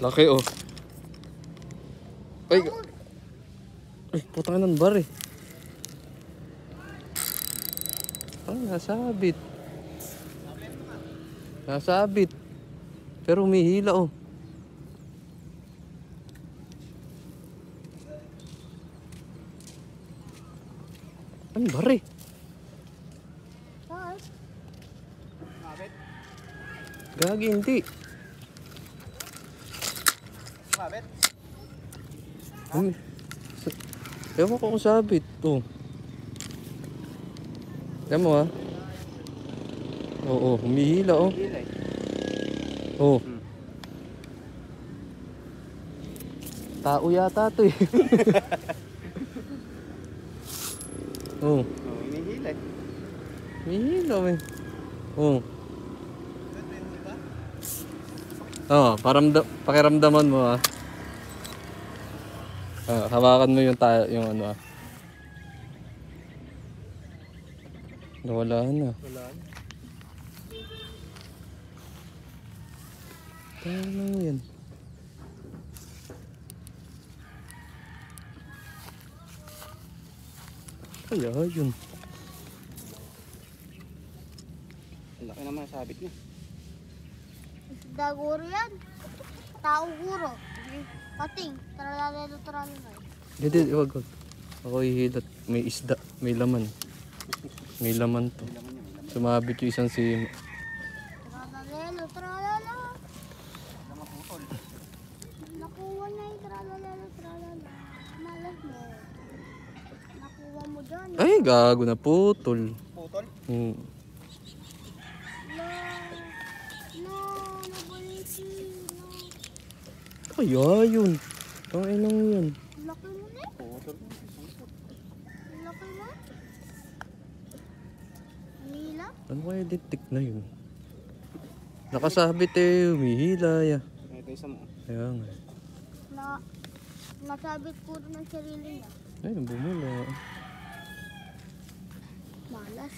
Laki oh. Ay, ay putang ng bar eh. Ay, nasabit. Nasabit. Pero humihila oh. Ang bar eh. Gagi, hindi. Sabit? Ewan ko kung sabit. Oh. Ayan mo ha. Oo, humihila oh. Oh. Tao yata to eh. Oh. Hinihila eh. Humihila eh. Oh. Oh, pakiramdaman mo ah. Hawakan mo yung ano ah. Nawala na. Wala. Ano yan? Kaya yun. Laki naman sabit niya. Daguro yan. Tao guro. Pating. Tralala. Hindi, wag. Ako ihilot. May isda. May laman. May laman to. Sumabit yung isang simo. Tralala. Nakuha na yung tralala. Malas mo. Nakuha mo dyan. Ay, gago na putol. Putol? Hmm. Kaya yun. Panginang yun. Laki mo na eh. Putol. Laki mo. Hila. Ano kaya detik na yun? Nakasabit eh. Humihila ya. Ito isa mo. Kaya nga. Nasabit ko rin ang sarili niya. Ay, bumula. Malas.